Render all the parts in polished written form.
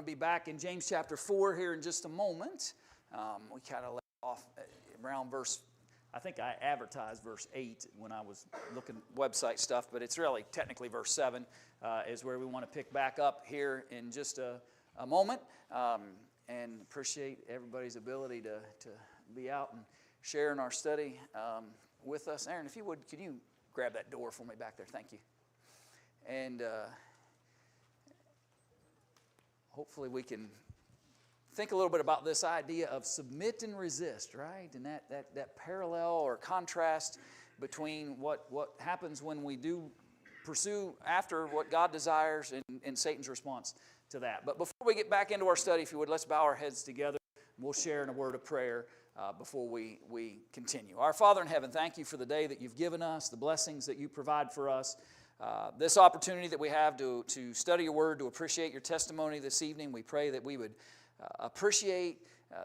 to be back in James chapter 4 here in just a moment. We kind of left off around verse, I think I advertised verse 8 when I was looking at website stuff, but it's really technically verse 7 is where we want to pick back up here in just a moment. And appreciate everybody's ability to be out and sharing our study with us. Aaron, if you would, can you grab that door for me back there? Thank you. And hopefully we can think a little bit about this idea of submit and resist, right? And that parallel or contrast between what happens when we do pursue after what God desires and Satan's response to that. But before we get back into our study, if you would, let's bow our heads together. We'll share in a word of prayer before we continue. Our Father in heaven, thank you for the day that you've given us, the blessings that you provide for us. This opportunity that we have to study your word, to appreciate your testimony this evening, we pray that we would appreciate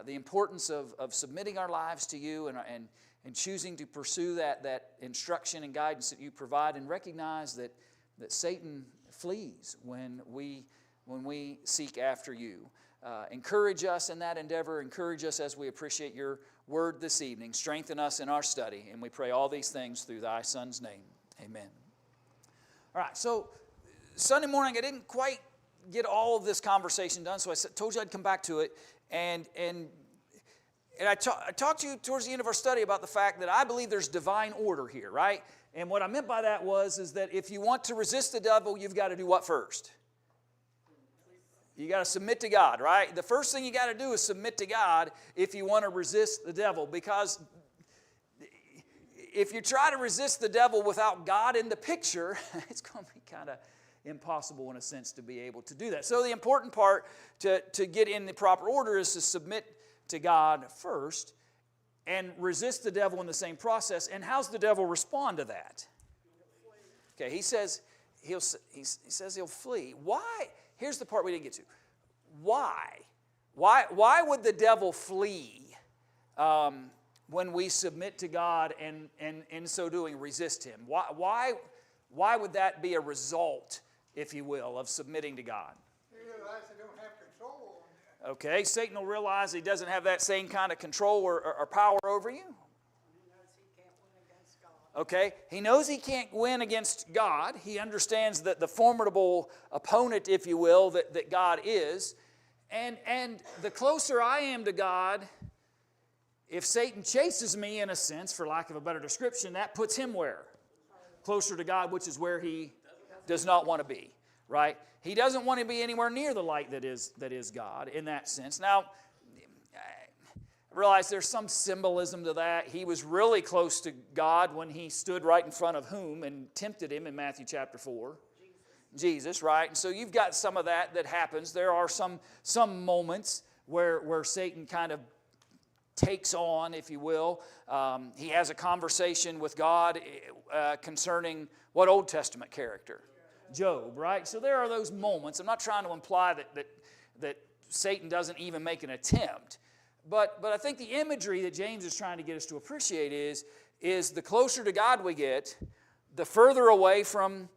the importance of submitting our lives to you and choosing to pursue that instruction and guidance that you provide, and recognize that Satan flees when we seek after you. Encourage us in that endeavor. Encourage us as we appreciate your word this evening. Strengthen us in our study, and we pray all these things through thy Son's name. Amen. All right, so Sunday morning I didn't quite get all of this conversation done, so I told you I'd come back to it, and I talked to you towards the end of our study about the fact that I believe there's divine order here, right? And what I meant by that is that if you want to resist the devil, you've got to do what first? You got to submit to God, right? The first thing you got to do is submit to God if you want to resist the devil, because if you try to resist the devil without God in the picture, it's going to be kind of impossible in a sense to be able to do that. So the important part to get in the proper order is to submit to God first and resist the devil in the same process. And how's the devil respond to that? Okay, he says he'll flee. Why? Here's the part we didn't get to. Why? Why would the devil flee when we submit to God and in so doing resist him? Why would that be a result, if you will, of submitting to God? They realize they don't have control on that. Okay, Satan will realize he doesn't have that same kind of control or power over you. Okay, he knows he can't win against God. He understands that the formidable opponent, if you will, that God is. And the closer I am to God, if Satan chases me, in a sense, for lack of a better description, that puts him where? Closer to God, which is where he does not want to be, right? He doesn't want to be anywhere near the light that is God in that sense. Now, I realize there's some symbolism to that. He was really close to God when he stood right in front of whom and tempted him in Matthew chapter 4. Jesus, right? And so you've got some of that happens. There are some moments where Satan kind of takes on, if you will. He has a conversation with God concerning what Old Testament character? Job, right? So there are those moments. I'm not trying to imply that Satan doesn't even make an attempt. But I think the imagery that James is trying to get us to appreciate is the closer to God we get, the further away from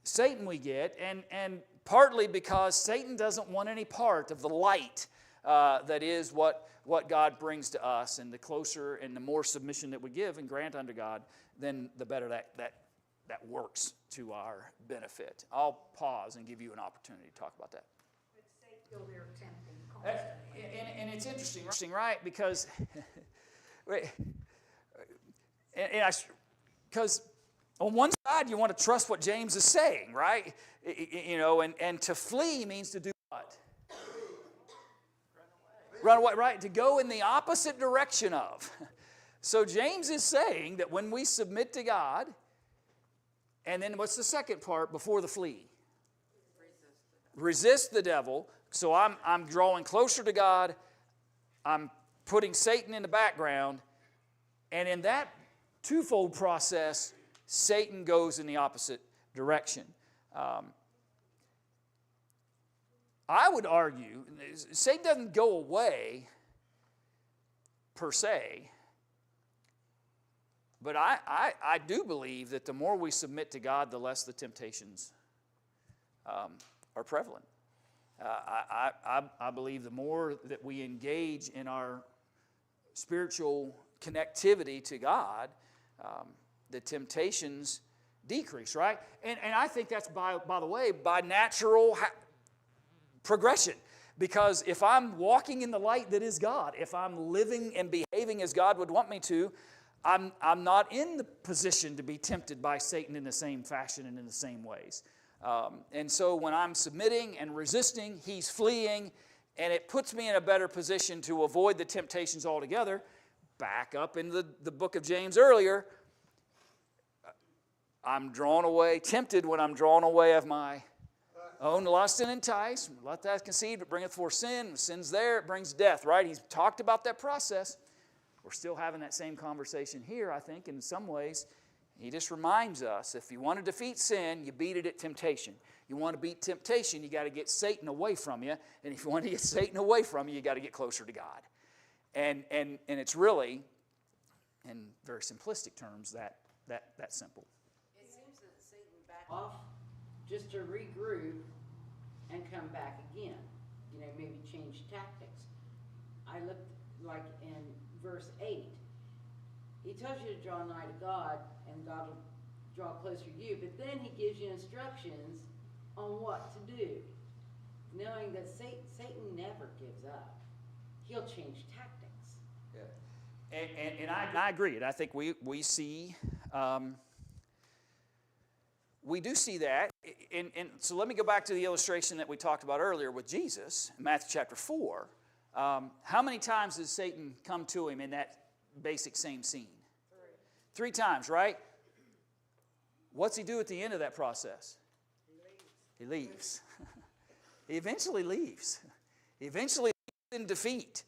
Satan we get, and partly because Satan doesn't want any part of the light that is what God brings to us, and the closer and the more submission that we give and grant unto God, then the better that works to our benefit. I'll pause and give you an opportunity to talk about that. But Satan still there tempting constantly. And it's interesting, right? Because because on one side you want to trust what James is saying, right? You know, and to flee means to do what? Run away, right? To go in the opposite direction of. So James is saying that when we submit to God, and then what's the second part before the flee? Resist the devil. So I'm drawing closer to God. I'm putting Satan in the background. And in that twofold process, Satan goes in the opposite direction. I would argue, Satan doesn't go away per se, but I do believe that the more we submit to God, the less the temptations are prevalent. I believe the more that we engage in our spiritual connectivity to God, the temptations decrease, right? And I think that's, by the way, by natural progression. Because if I'm walking in the light that is God, if I'm living and behaving as God would want me to, I'm not in the position to be tempted by Satan in the same fashion and in the same ways. And so when I'm submitting and resisting, he's fleeing, and it puts me in a better position to avoid the temptations altogether. Back up in the book of James earlier, I'm drawn away, tempted when I'm drawn away of my own lust and entice. Let that conceive, but bringeth forth sin. When sin's there, it brings death, right? He's talked about that process. We're still having that same conversation here, I think, in some ways. He just reminds us, if you want to defeat sin, you beat it at temptation. You want to beat temptation, you got to get Satan away from you. And if you want to get Satan away from you, you got to get closer to God. And it's really, in very simplistic terms, that simple. It seems that Satan backed off just to regroup and come back again. Maybe change tactics. I looked like in verse 8. He tells you to draw nigh to God, and God will draw closer to you. But then he gives you instructions on what to do, knowing that Satan never gives up. He'll change tactics. Yeah. And I agree. And I think we see, we do see that. And so let me go back to the illustration that we talked about earlier with Jesus, in Matthew chapter 4. How many times does Satan come to him in that basic same scene? 3 times, right? What's he do at the end of that process? He leaves. He eventually leaves. He eventually leaves in defeat.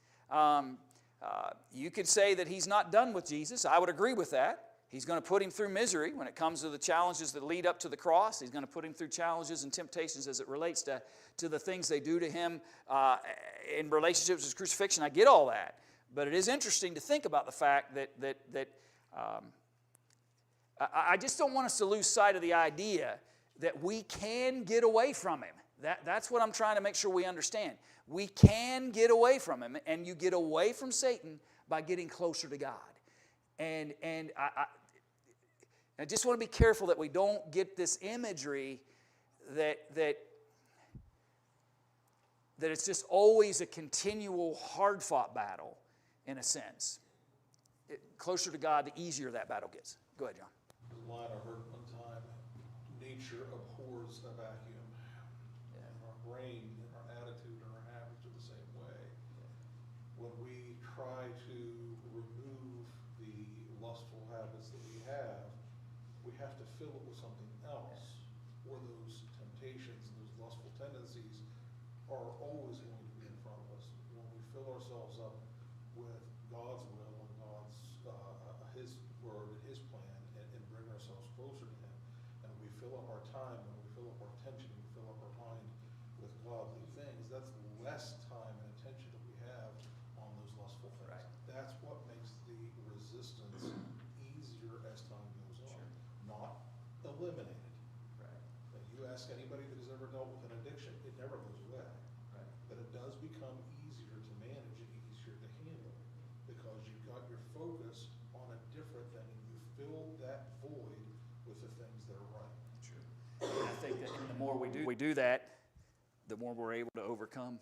You could say that he's not done with Jesus. I would agree with that. He's going to put him through misery when it comes to the challenges that lead up to the cross. He's going to put him through challenges and temptations as it relates to the things they do to him in relationships with crucifixion. I get all that. But it is interesting to think about the fact that I just don't want us to lose sight of the idea that we can get away from him. That's what I'm trying to make sure we understand. We can get away from him, and you get away from Satan by getting closer to God. And I just want to be careful that we don't get this imagery that it's just always a continual hard-fought battle, in a sense. Closer to God, the easier that battle gets. Go ahead, John. The line I heard one time, nature abhors a vacuum. Yeah. And our brain and our attitude and our habits are the same way. Yeah. When we try to remove the lustful habits that we have to fill it with something else, or those temptations and those lustful tendencies are always going to be in front of us. When we fill ourselves up with God's will and God's His word and His plan, and bring ourselves closer to Him, and we fill up our time, and we fill up our attention, and we fill up our mind with godly things, that's less time and attention that we have on those lustful things. Right. That's what makes the resistance easier as time goes on, not eliminated. Right. You ask anybody that has ever dealt with an addiction, it never goes away. Right. But it does become easier to manage and easier to handle, because you've got your focus on a different thing, and you fill that void with the things that are right. True. And I think that the more we do that, the more we're able to overcome,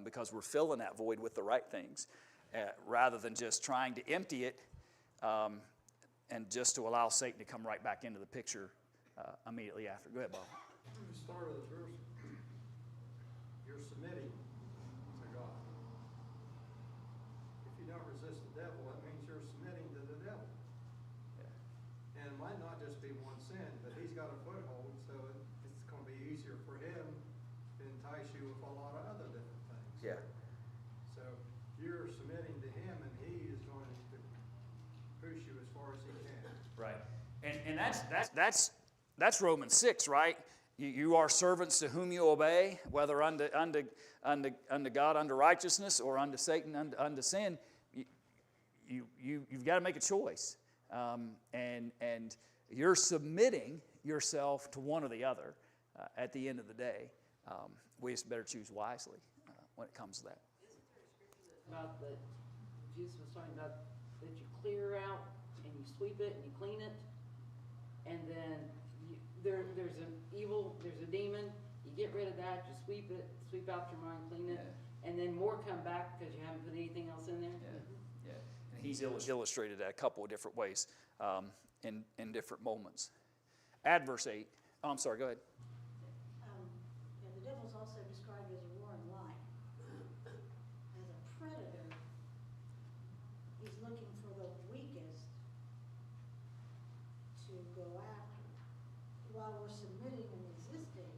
because we're filling that void with the right things, rather than just trying to empty it, and just to allow Satan to come right back into the picture immediately after. Go ahead, Bob. The start of this verse, you're submitting to God. If you don't resist the devil, that means you're submitting to the devil. Yeah. And it might not just be one sin, but he's got a foothold, so it's going to be easier for him to entice you with a lot of other different things. Yeah. So you're submitting to him, and he is going to push you as far as he can. Right. And that's Romans 6, right? You are servants to whom you obey, whether unto God, unto righteousness, or unto Satan, unto sin. You've got to make a choice. And you're submitting yourself to one or the other at the end of the day. We just better choose wisely. when it comes to that. About the, Jesus was talking about that you clear out and you sweep it and you clean it, and then there's an evil, there's a demon, you get rid of that, you sweep it, sweep out your mind, clean it, and then more come back because you haven't put anything else in there. Yeah. And he's illustrated that a couple of different ways in different moments. Add verse 8. Oh, I'm sorry, go ahead. The devil's also described as a roaring lion. As a predator, he's looking for the weakest to go after. While we're submitting and resisting,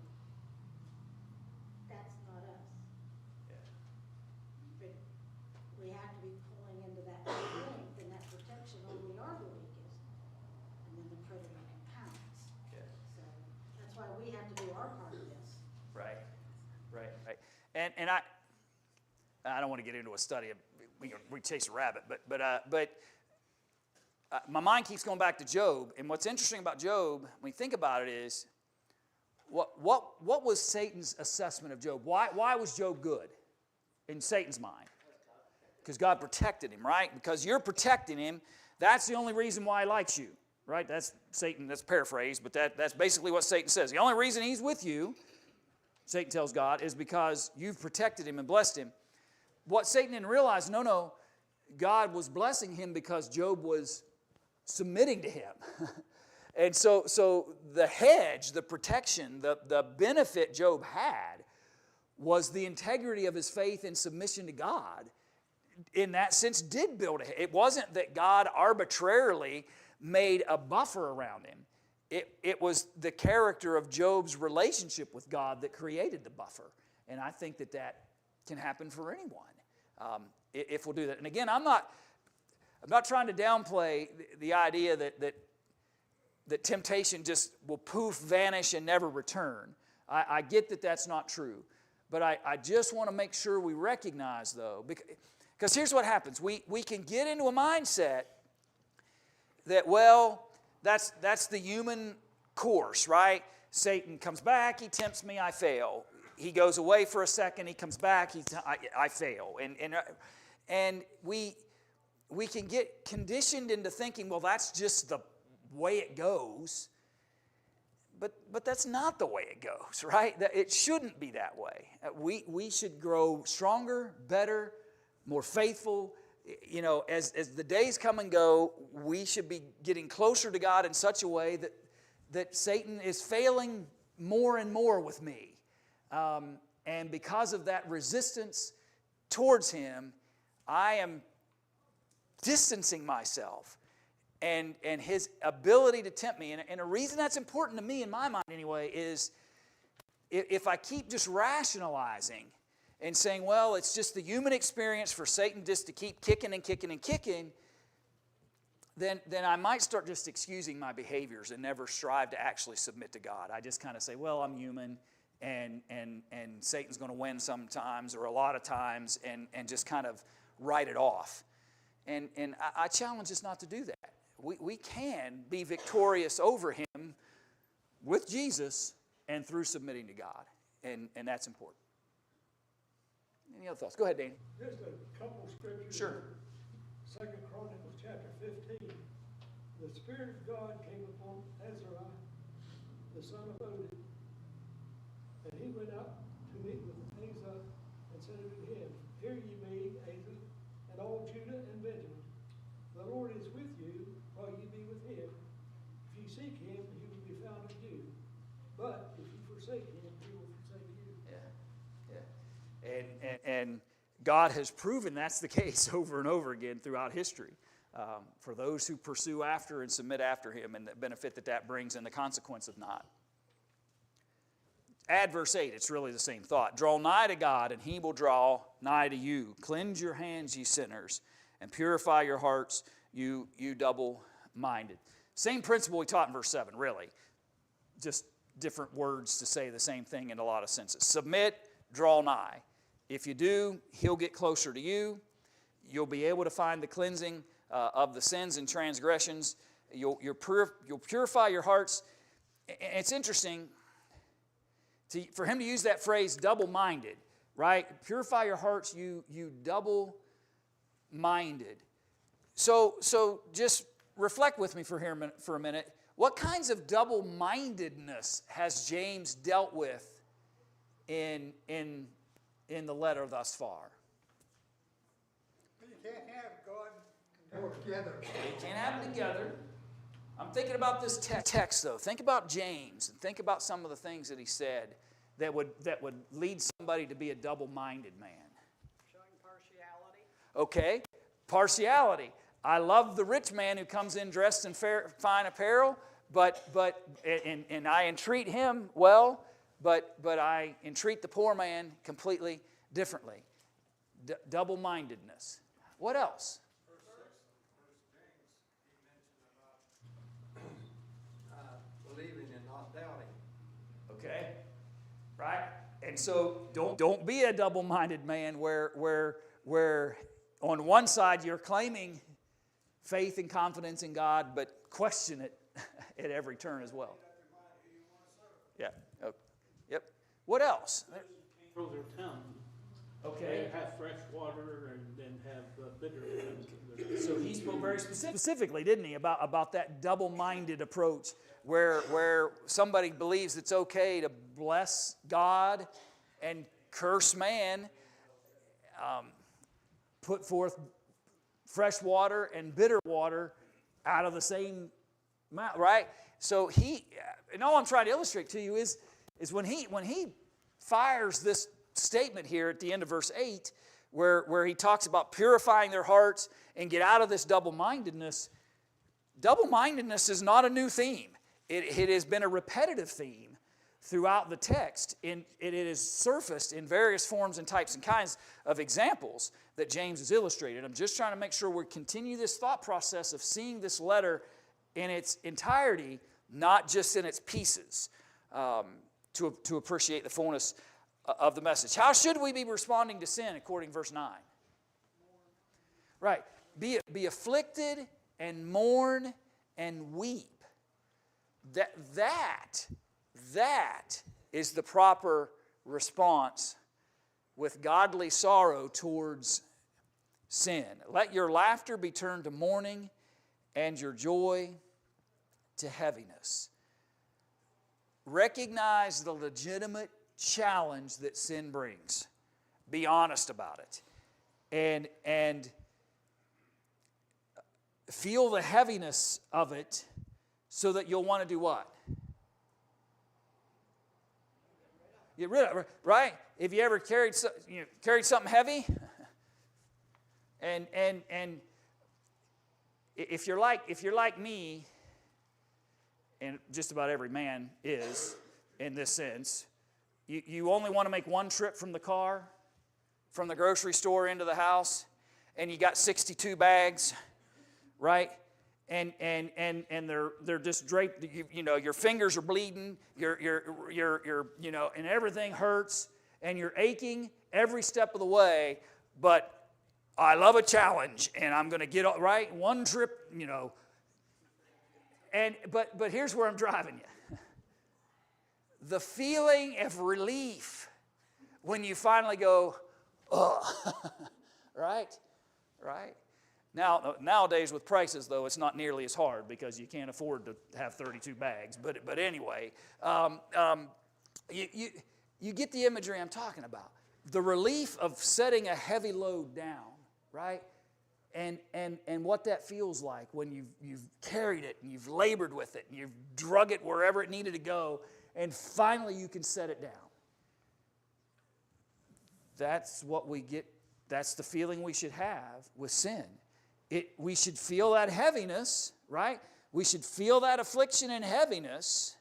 that's not us. But we have to be pulling into that strength and that protection when we are the weakest. And then the predator can pounce. So that's why we have to do our part of this. Right. And I don't want to get into a study of we chase a rabbit, but my mind keeps going back to Job. And what's interesting about Job, when you think about it, is what was Satan's assessment of Job? Why was Job good in Satan's mind? Because God protected him, right? Because you're protecting him. That's the only reason why he likes you, right? That's Satan. That's paraphrased, but that's basically what Satan says. The only reason he's with you, Satan tells God, is because you've protected him and blessed him. What Satan didn't realize, no, God was blessing him because Job was submitting to him. And so the hedge, the protection, the benefit Job had was the integrity of his faith and submission to God. In that sense, did build a hedge. It wasn't that God arbitrarily made a buffer around him. It was the character of Job's relationship with God that created the buffer. And I think that can happen for anyone if we'll do that. And again, I'm not trying to downplay the idea that temptation just will poof, vanish, and never return. I get that that's not true. But I just want to make sure we recognize, though, because here's what happens. We can get into a mindset that, well, that's the human course, right? Satan comes back, he tempts me, I fail. He goes away for a second, he comes back, I fail. And we can get conditioned into thinking, well, that's just the way it goes. But that's not the way it goes, right? It shouldn't be that way. We should grow stronger, better, more faithful. You know, as the days come and go, we should be getting closer to God in such a way that Satan is failing more and more with me. And because of that resistance towards him, I am distancing myself. And his ability to tempt me, and a reason that's important to me in my mind anyway, is if I keep just rationalizing and saying, well, it's just the human experience for Satan just to keep kicking and kicking and kicking, then I might start just excusing my behaviors and never strive to actually submit to God. I just kind of say, well, I'm human, and Satan's going to win sometimes or a lot of times, and just kind of write it off. And I challenge us not to do that. We can be victorious over him with Jesus and through submitting to God, and that's important. Any other thoughts? Go ahead, Danny. Just a couple of scriptures. Sure. 2 Chronicles chapter 15. The Spirit of God came upon Ezra, the son of Oded, and he went up to meet with Asa and said unto him, Hear ye me, Asa, and all Judah and Benjamin. The Lord is with you while ye be with him. If ye seek him, he will be found of you. But if ye forsake him, he will forsake you. And God has proven that's the case over and over again throughout history for those who pursue after and submit after him, and the benefit that brings and the consequence of not. Add verse 8, it's really the same thought. Draw nigh to God, and he will draw nigh to you. Cleanse your hands, ye sinners, and purify your hearts, you double-minded. Same principle we taught in verse 7, really. Just different words to say the same thing in a lot of senses. Submit, draw nigh. If you do, he'll get closer to you. You'll be able to find the cleansing of the sins and transgressions. You'll purify your hearts. And it's interesting for him to use that phrase, double-minded. right? Purify your hearts, you double-minded. So just reflect with me for a minute. What kinds of double-mindedness has James dealt with in the letter thus far? You can't have God and go together. You can't have them together. I'm thinking about this text, though. Think about James, and think about some of the things that he said that would lead somebody to be a double-minded man. Showing partiality. Okay, partiality. I love the rich man who comes in dressed in fine apparel, but I entreat him well, but I entreat the poor man completely differently. Double-mindedness. What else? Believing and not doubting. Okay, right? And so don't be a double-minded man where on one side you're claiming faith and confidence in God, but question it at every turn as well. Yeah. Oh, yep. What else? Control their tongue. Okay. They have fresh water and then have bitter things. So he spoke very specifically, didn't he, about that double-minded approach where somebody believes it's okay to bless God and curse man, put forth fresh water and bitter water out of the same mouth, right? So and all I'm trying to illustrate to you is when he fires this statement here at the end of verse 8, where he talks about purifying their hearts and get out of this double-mindedness. Double-mindedness is not a new theme. It has been a repetitive theme throughout the text. It is surfaced in various forms and types and kinds of examples that James has illustrated. I'm just trying to make sure we continue this thought process of seeing this letter in its entirety, not just in its pieces, to appreciate the fullness of the message. How should we be responding to sin according to verse 9? Right. Be afflicted and mourn and weep. That is the proper response with godly sorrow towards sin. Let your laughter be turned to mourning and your joy to heaviness. Recognize the legitimate challenge that sin brings. Be honest about it. And feel the heaviness of it so that you'll want to do what? Get rid of it, right? If you ever carried something heavy, and if you're like me, and just about every man is in this sense, you only want to make one trip from the car, from the grocery store into the house, and you got 62 bags, right? And they're just draped. Your fingers are bleeding. And everything hurts, and you're aching every step of the way. But I love a challenge, and I'm going to get right one trip. But here's where I'm driving you. The feeling of relief when you finally go, oh, right. Now, nowadays with prices, though, it's not nearly as hard because you can't afford to have 32 bags. But anyway, you get the imagery I'm talking about. The relief of setting a heavy load down, right? And what that feels like when you've carried it and you've labored with it and you've drug it wherever it needed to go, and finally you can set it down. That's what we get. That's the feeling we should have with sin. We should feel that heaviness, right? We should feel that affliction and heaviness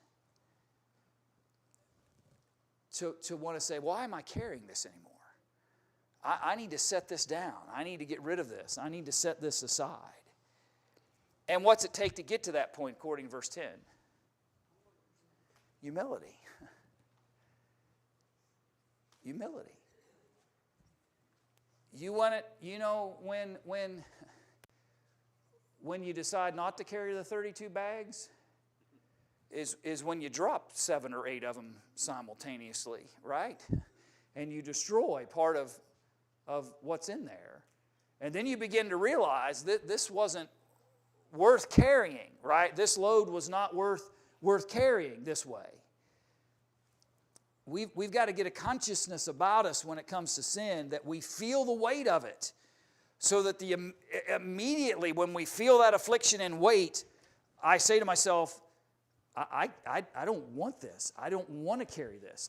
to want to say, why am I carrying this anymore? I need to set this down. I need to get rid of this. I need to set this aside. And what's it take to get to that point according to verse 10? Humility. Humility. You want it, when you decide not to carry the 32 bags is when you drop 7 or 8 of them simultaneously, right? and you destroy part of what's in there. And then you begin to realize that this wasn't worth carrying, right? This load was not worth carrying this way. We've got to get a consciousness about us when it comes to sin, that we feel the weight of it, so that immediately when we feel that affliction and weight, I say to myself, I don't want this. I don't want to carry this.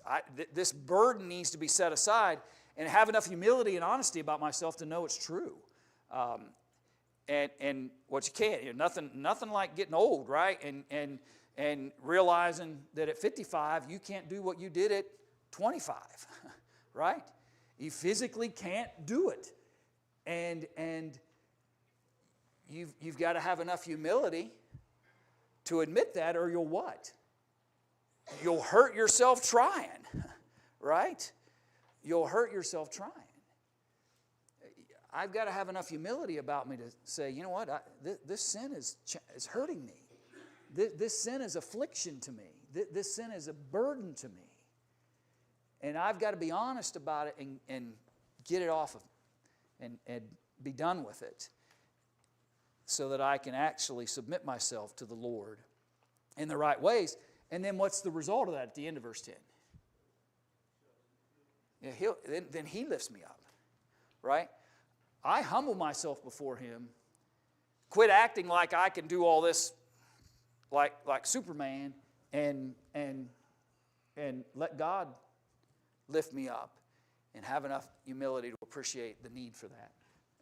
This burden needs to be set aside, and have enough humility and honesty about myself to know it's true. And what you can't, nothing like getting old, right? And realizing that at 55 you can't do what you did at 25, right? You physically can't do it, and you've got to have enough humility to admit that, or you'll what? You'll hurt yourself trying, right? You'll hurt yourself trying. I've got to have enough humility about me to say, you know what, this sin is hurting me. This sin is affliction to me. This sin is a burden to me. And I've got to be honest about it and get it off of and be done with it, so that I can actually submit myself to the Lord in the right ways. And then what's the result of that at the end of verse 10? Yeah, then He lifts me up, right? I humble myself before Him, quit acting like I can do all this like Superman, and let God lift me up, and have enough humility to appreciate the need for that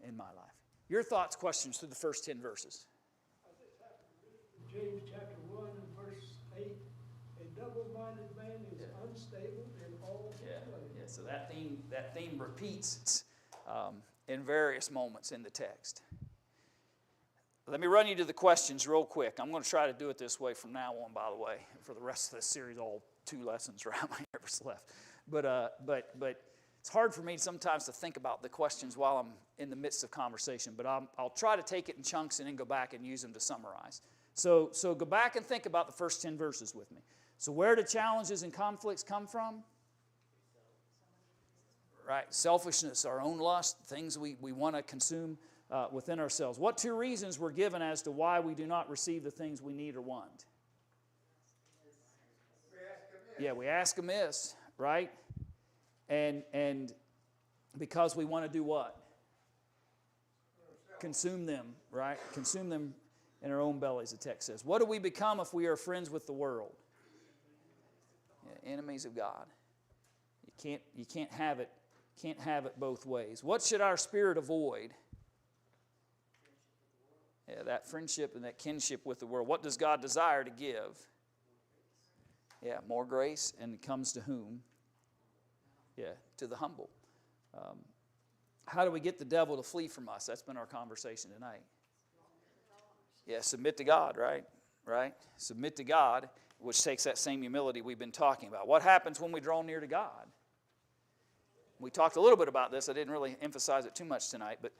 in my life. Your thoughts, questions through the first 10 verses? James chapter 1 and verse 8, a double-minded man is unstable in all his ways. Yeah. So that theme repeats in various moments in the text. Let me run you to the questions real quick. I'm going to try to do it this way from now on, by the way, for the rest of this series, all 2 lessons around my nerves left. But it's hard for me sometimes to think about the questions while I'm in the midst of conversation, but I'll try to take it in chunks and then go back and use them to summarize. So go back and think about the first 10 verses with me. So where do challenges and conflicts come from? Right, selfishness, our own lust, things we want to consume within ourselves. What 2 reasons were given as to why we do not receive the things we need or want? We ask amiss, right? And because we want to do what? Consume them, right? Consume them in our own bellies, the text says. What do we become if we are friends with the world? Enemies of God. You can't have it. Can't have it both ways. What should our spirit avoid? That friendship and that kinship with the world. What does God desire to give? More grace, and it comes to whom? To the humble. How do we get the devil to flee from us? That's been our conversation tonight. Submit to God, right? Submit to God, which takes that same humility we've been talking about. What happens when we draw near to God? We talked a little bit about this. I didn't really emphasize it too much tonight, but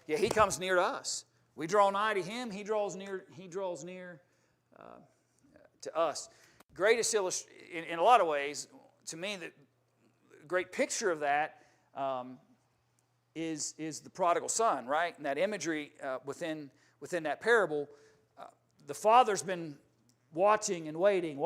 He comes near to us. We draw nigh to Him. He draws near to us. Greatest illustration, in a lot of ways, to me, the great picture of that is the prodigal son, right? And that imagery within that parable, the father's been watching and waiting.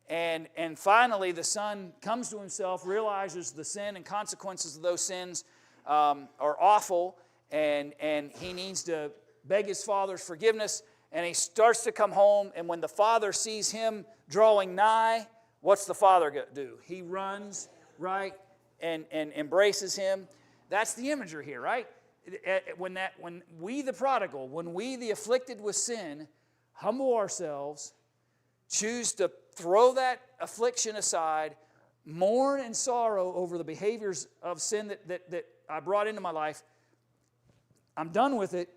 And finally, the son comes to himself, realizes the sin and consequences of those sins are awful, and he needs to beg his father's forgiveness, and he starts to come home, and when the father sees him drawing nigh, what's the father going to do? He runs, right, and embraces him. That's the imagery here, right? When we, the prodigal, when we, the afflicted with sin, humble ourselves, choose to throw that affliction aside, mourn and sorrow over the behaviors of sin that I brought into my life, I'm done with it,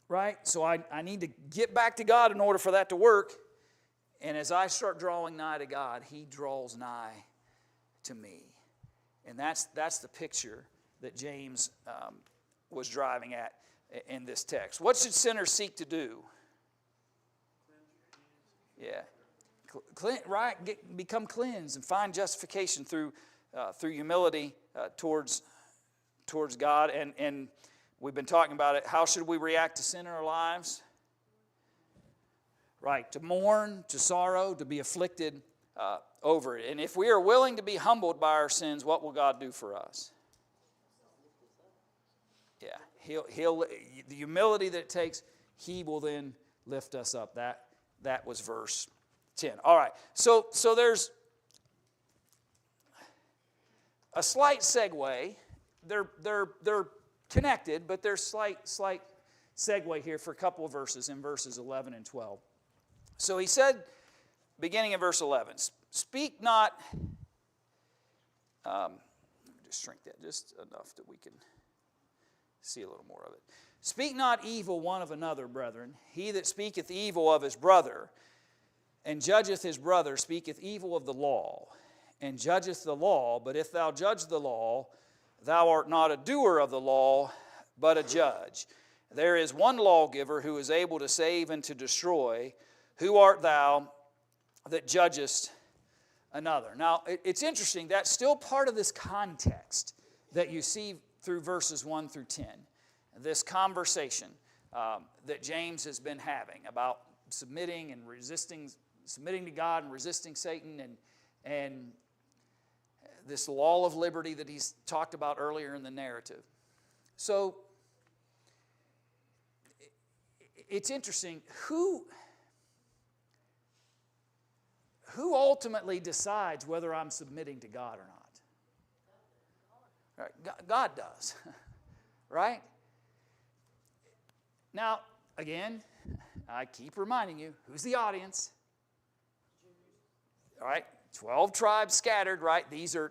right? So I need to get back to God in order for that to work. And as I start drawing nigh to God, He draws nigh to me. And that's the picture that James was driving at in this text. What should sinners seek to do? become cleansed and find justification through humility towards God. And we've been talking about it. How should we react to sin in our lives? Right, to mourn, to sorrow, to be afflicted over it. And if we are willing to be humbled by our sins, what will God do for us? Yeah, he'll the humility that it takes, He will then lift us up. That was verse 10. All right, so there's a slight segue. They're connected, but there's slight segue here for a couple of verses in verses 11 and 12. So he said, beginning in verse 11, speak not. Let me just shrink that just enough that we can see a little more of it. Speak not evil one of another, brethren. He that speaketh evil of his brother and judgeth his brother speaketh evil of the law, and judgeth the law. But if thou judge the law, thou art not a doer of the law, but a judge. There is one lawgiver who is able to save and to destroy. Who art thou that judgest another? Now, it's interesting. That's still part of this context that you see through verses 1 through 10. This conversation that James has been having about submitting to God and resisting Satan, and this law of liberty that he's talked about earlier in the narrative. So, it's interesting. Who ultimately decides whether I'm submitting to God or not? Right, God does, right? Now, again, I keep reminding you, who's the audience? All right, 12 tribes scattered, right? These are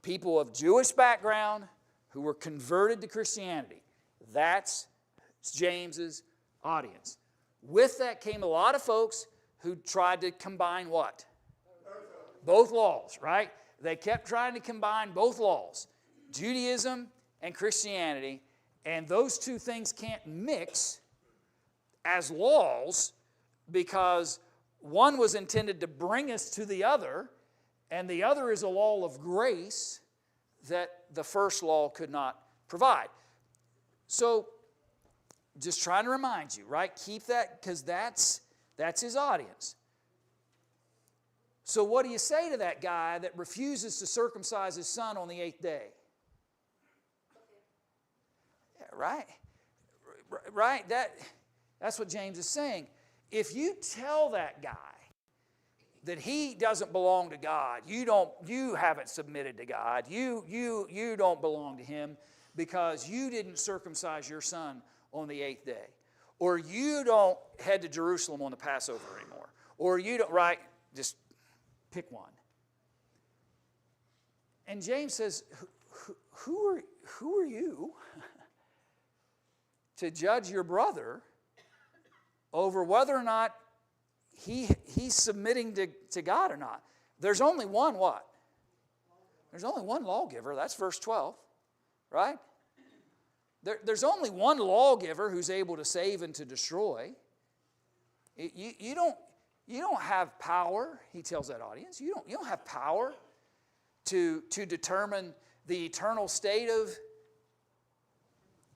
people of Jewish background who were converted to Christianity. That's James's audience. With that came a lot of folks who tried to combine what? Both laws, right? They kept trying to combine both laws, Judaism and Christianity, and those two things can't mix as laws because one was intended to bring us to the other, and the other is a law of grace that the first law could not provide. So, just trying to remind you, right? Keep that, because that's his audience. So what do you say to that guy that refuses to circumcise his son on the 8th day? Yeah, right? Right? That's what James is saying. If you tell that guy that he doesn't belong to God, you haven't submitted to God, you don't belong to Him because you didn't circumcise your son on the 8th day, or you don't head to Jerusalem on the Passover anymore, or you don't, right? Just pick one. And James says, who are you to judge your brother over whether or not he's submitting to God or not? There's only one what? There's only one lawgiver. That's verse 12, right? There's only one lawgiver who's able to save and to destroy. You don't have power, he tells that audience. You don't have power to determine the eternal state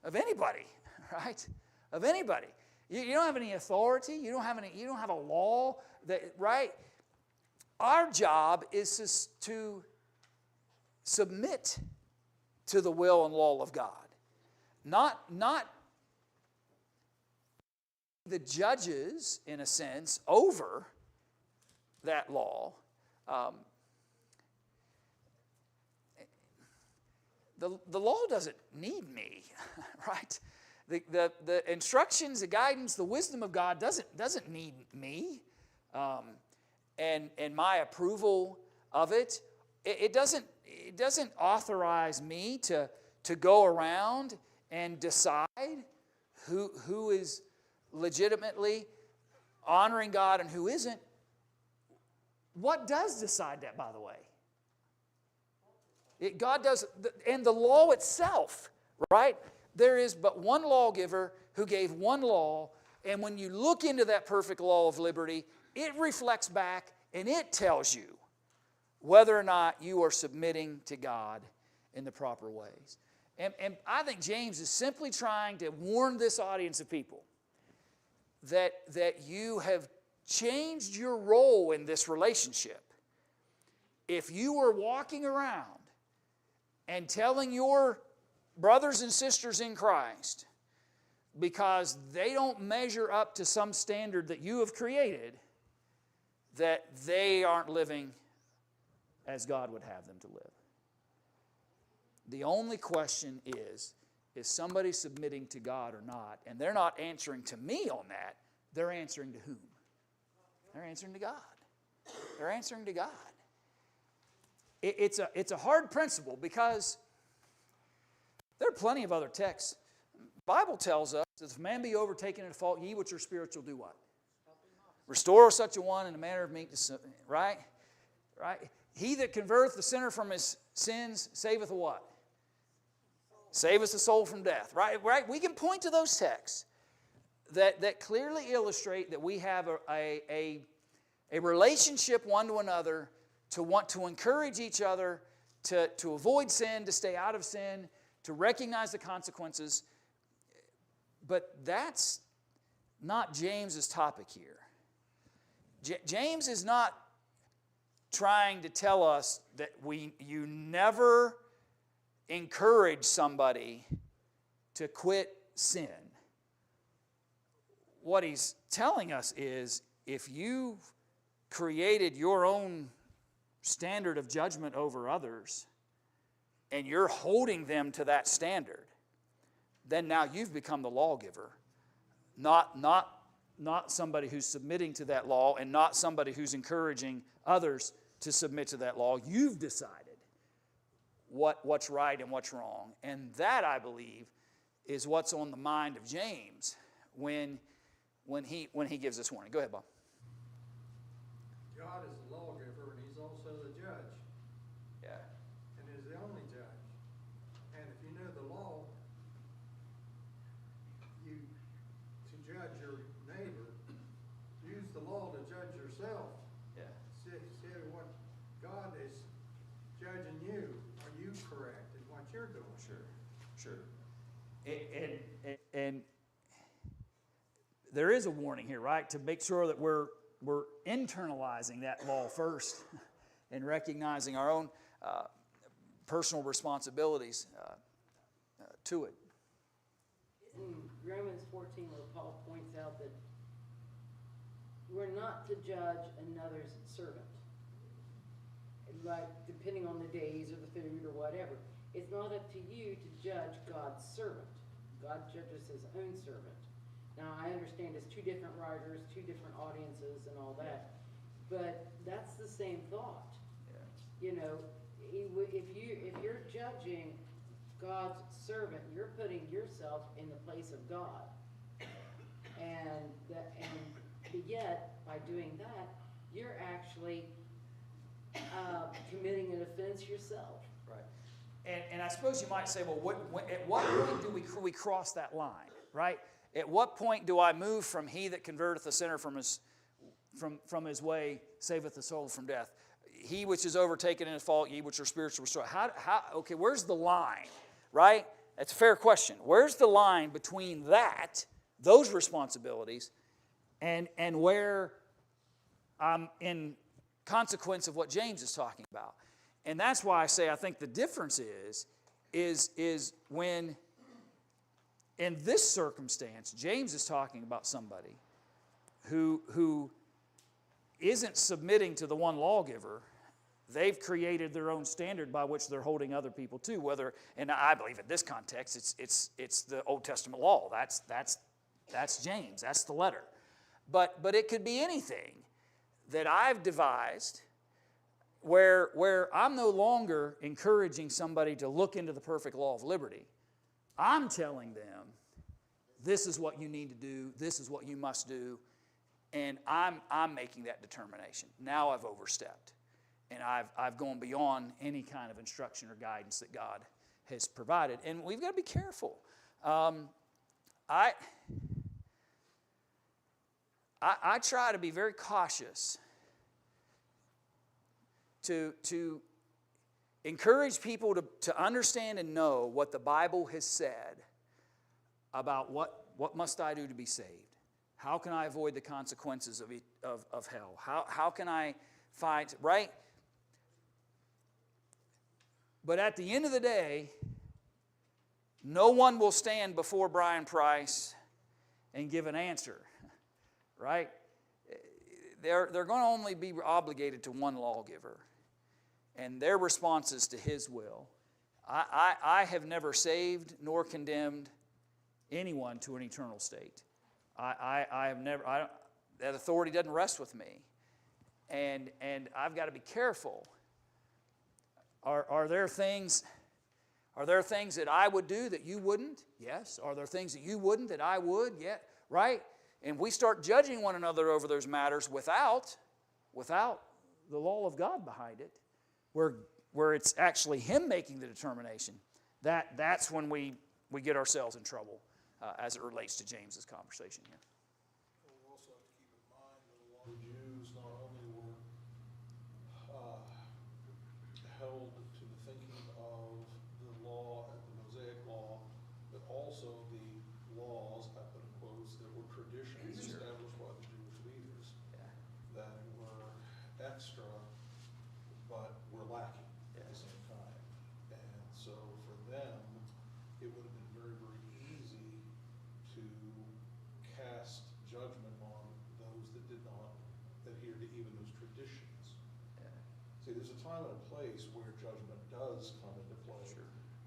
of anybody, right? Of anybody. You don't have any authority. You don't have a law that, right? Our job is to submit to the will and law of God. Not the judges, in a sense, over that law. The law doesn't need me, right? The instructions, the guidance, the wisdom of God doesn't need me and my approval of it. It doesn't authorize me to go around and decide who is legitimately honoring God and who isn't. What does decide that, by the way? God does, and the law itself, right? There is but one lawgiver who gave one law And when you look into that perfect law of liberty, it reflects back and it tells you whether or not you are submitting to God in the proper ways. And I think James is simply trying to warn this audience of people that you have changed your role in this relationship. If you are walking around and telling your brothers and sisters in Christ, because they don't measure up to some standard that you have created, that they aren't living as God would have them to live. The only question is somebody submitting to God or not? And they're not answering to me on that. They're answering to whom? They're answering to God. They're answering to God. It's a hard principle because there are plenty of other texts. The Bible tells us that if a man be overtaken in a fault, ye which are spiritual do what? Restore such a one in a manner of meekness, right? Right? He that converteth the sinner from his sins saveth a what? Saveth the soul from death, right? Right? We can point to those texts that clearly illustrate that we have a relationship one to another, to want to encourage each other, to avoid sin, to stay out of sin, to recognize the consequences. But that's not James's topic here. James is not trying to tell us that you never encourage somebody to quit sin. What he's telling us is if you've created your own standard of judgment over others and you're holding them to that standard, then now you've become the lawgiver, not somebody who's submitting to that law and not somebody who's encouraging others to submit to that law. You've decided what's right and what's wrong. And that, I believe, is what's on the mind of James when he gives this warning. Go ahead, Bob. God is the lawgiver, and He's also the judge, Yeah. and is the only judge. And if you know the law, to judge your neighbor, use the law to judge yourself. Yeah. See what God is judging you. Are you correct in what you're doing? Sure. And there is a warning here, right? To make sure that we're internalizing that law first and recognizing our own personal responsibilities to it. In Romans 14, where Paul points out that we're not to judge another's servant, like depending on the days or the food or whatever. It's not up to you to judge God's servant. God judges His own servant. Now, I understand it's two different writers, two different audiences and all that, but that's the same thought. Yeah. You know, if you're judging God's servant, you're putting yourself in the place of God. And yet, by doing that, you're actually committing an offense yourself. Right. And I suppose you might say, well, at what point do we cross that line, right? At what point do I move from he that converteth the sinner from his way saveth the soul from death? He which is overtaken in a fault, ye which are spiritual restored. Okay, where's the line, right? That's a fair question. Where's the line between those responsibilities, and where I'm in consequence of what James is talking about? And that's why I say I think the difference is when, in this circumstance, James is talking about somebody who isn't submitting to the one lawgiver. They've created their own standard by which they're holding other people to. And I believe in this context, it's the Old Testament law. That's James. That's the letter. But it could be anything that I've devised where I'm no longer encouraging somebody to look into the perfect law of liberty. I'm telling them, this is what you need to do, this is what you must do, and I'm making that determination. Now I've overstepped, and I've gone beyond any kind of instruction or guidance that God has provided. And we've got to be careful. I try to be very cautious to encourage people to understand and know what the Bible has said about what must I do to be saved. How can I avoid the consequences of hell? How can I fight, right? But at the end of the day, no one will stand before Brian Price and give an answer, right? They're going to only be obligated to one lawgiver, and their response is to his will. I have never saved nor condemned anyone to an eternal state. I have never. That authority doesn't rest with me, and I've got to be careful. Are there things that I would do that you wouldn't? Yes. Are there things that you wouldn't that I would? Yeah. Right? And we start judging one another over those matters without the law of God behind it, where it's actually Him making the determination. That's when we get ourselves in trouble as it relates to James's conversation here. We also have to keep in mind that a lot of Jews not only were held to the thinking of the law and the Mosaic law, but also the laws, I put in quotes, that were traditions established by the Jewish leaders that were extra, but were lacking at the same time. And so for them, it would have been very, very easy to cast judgment on those that did not adhere to even those traditions. See, there's a time and a place where judgment does come into play,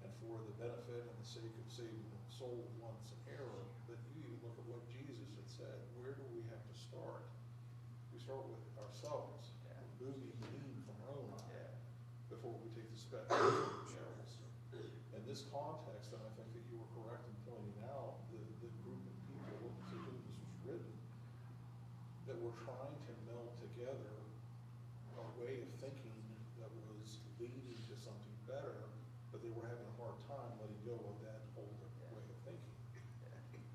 and for the benefit and the sake of saving the soul of one's error. But you even look at what Jesus had said. Where do we have to start? We start with ourselves, removing the beam from our own eye before we take the speck from the cherries. In this context, and I think that you were correct in pointing out the group of people to whom this was written, that were trying to meld together a way of thinking that was leading to something better, but they were having a hard time letting go of that older way of thinking.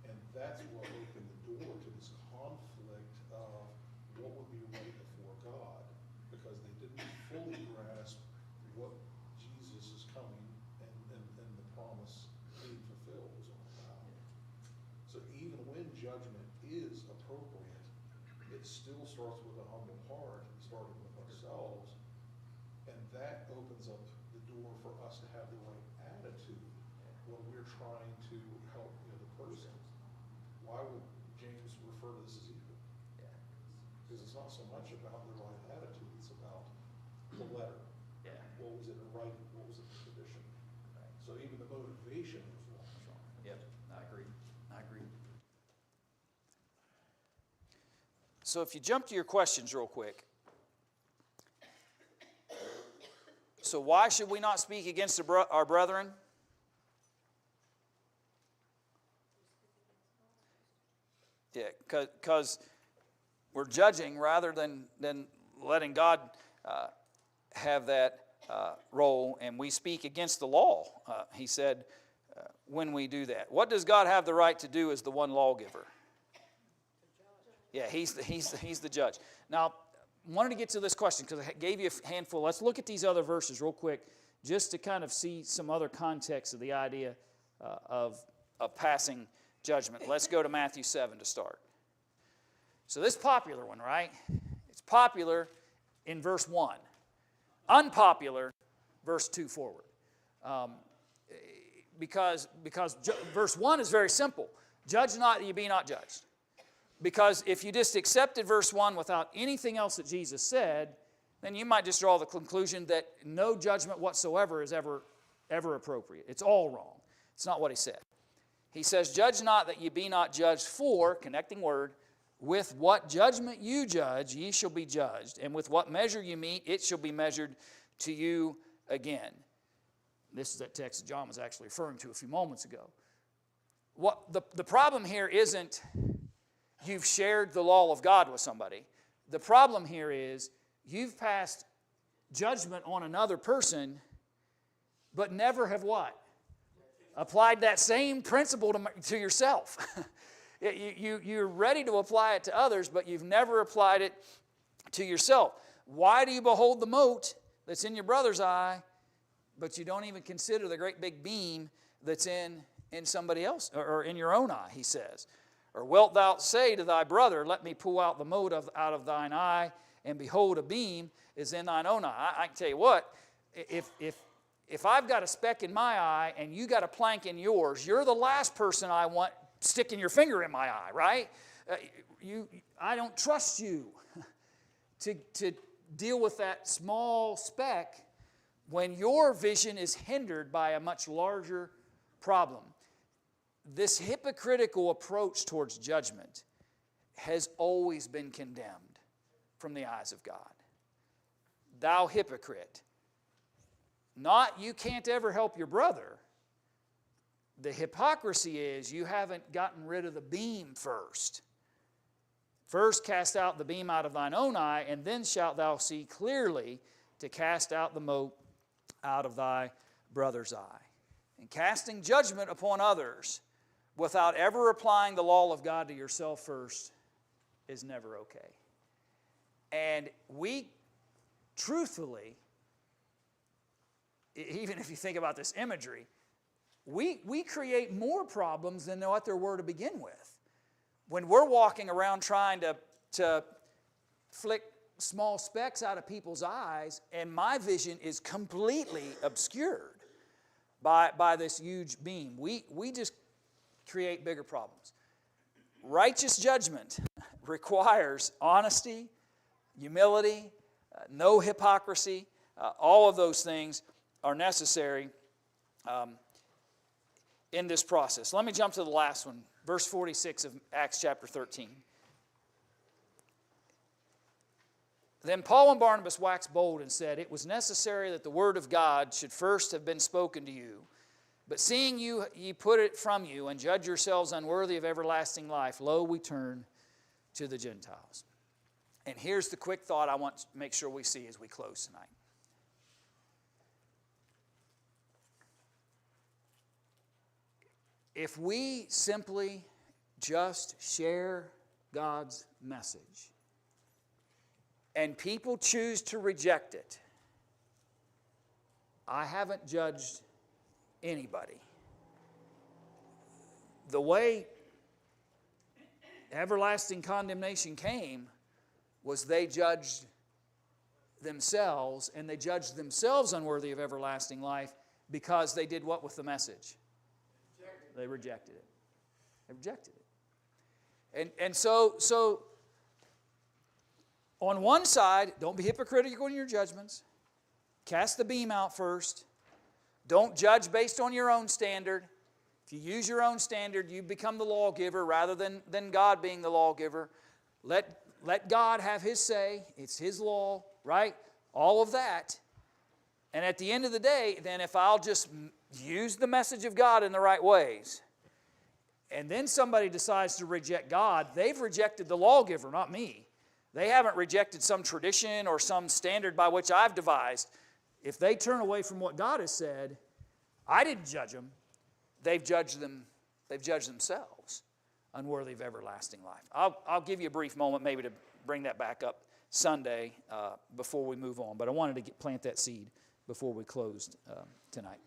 And that's what opened the door to this conflict of what would be right before God, because they didn't fully grasp what Jesus is coming and the promise being fulfilled was all about. So even when judgment is appropriate, it still starts with a humble heart, starting with ourselves, and that opens up the door for us to have the right attitude when we're trying to help the other person. Why would James refer to this as evil? Because it's not so much about the right attitude, it's about the letter. What was it in writing? What was it in tradition? So even the motivation was wrong. Yep, I agree. So if you jump to your questions real quick. So why should we not speak against our brethren? Yeah, because we're judging rather than letting God have that role, and we speak against the law, he said, when we do that. What does God have the right to do as the one lawgiver? Yeah, he's the judge. Now, I wanted to get to this question because I gave you a handful. Let's look at these other verses real quick just to kind of see some other context of the idea of passing judgment. Let's go to Matthew 7 to start. So this popular one, right? It's popular in verse 1. Unpopular, verse 2 forward. Because verse 1 is very simple. Judge not that you be not judged. Because if you just accepted verse 1 without anything else that Jesus said, then you might just draw the conclusion that no judgment whatsoever is ever appropriate. It's all wrong. It's not what he said. He says, judge not that ye be not judged, for, connecting word, with what judgment you judge, ye shall be judged, and with what measure you meet, it shall be measured to you again. This is that text that John was actually referring to a few moments ago. What the problem here isn't you've shared the law of God with somebody. The problem here is you've passed judgment on another person, but never have what? Applied that same principle to yourself. You're ready to apply it to others, but you've never applied it to yourself. Why do you behold the mote that's in your brother's eye, but you don't even consider the great big beam that's in somebody else, or in your own eye, he says. Or wilt thou say to thy brother, let me pull out the mote out of thine eye, and behold, a beam is in thine own eye. I can tell you what, if I've got a speck in my eye and you got a plank in yours, you're the last person I want sticking your finger in my eye, right? I don't trust you to deal with that small speck when your vision is hindered by a much larger problem. This hypocritical approach towards judgment has always been condemned from the eyes of God. Thou hypocrite. Not you can't ever help your brother. The hypocrisy is you haven't gotten rid of the beam first. First cast out the beam out of thine own eye, and then shalt thou see clearly to cast out the mote out of thy brother's eye. And casting judgment upon others without ever applying the law of God to yourself first is never okay. And we, truthfully, even if you think about this imagery, we create more problems than what there were to begin with. When we're walking around trying to flick small specks out of people's eyes, and my vision is completely obscured by this huge beam, we just create bigger problems. Righteous judgment requires honesty, humility, no hypocrisy. All of those things are necessary in this process. Let me jump to the last one, verse 46 of Acts chapter 13. Then Paul and Barnabas waxed bold and said, it was necessary that the word of God should first have been spoken to you. But seeing ye put it from you, and judge yourselves unworthy of everlasting life, lo, we turn to the Gentiles. And here's the quick thought I want to make sure we see as we close tonight. If we simply just share God's message and people choose to reject it, I haven't judged anybody. The way everlasting condemnation came was they judged themselves, and they judged themselves unworthy of everlasting life because they did what with the message? They rejected it. They rejected it. And so on one side, don't be hypocritical in your judgments. Cast the beam out first. Don't judge based on your own standard. If you use your own standard, you become the lawgiver rather than God being the lawgiver. Let God have His say. It's His law, right? All of that. And at the end of the day, then if I'll just use the message of God in the right ways, and then somebody decides to reject God, they've rejected the lawgiver, not me. They haven't rejected some tradition or some standard by which I've devised. If they turn away from what God has said, I didn't judge them. They've judged themselves unworthy of everlasting life. I'll give you a brief moment maybe to bring that back up Sunday before we move on. But I wanted to plant that seed before we closed tonight.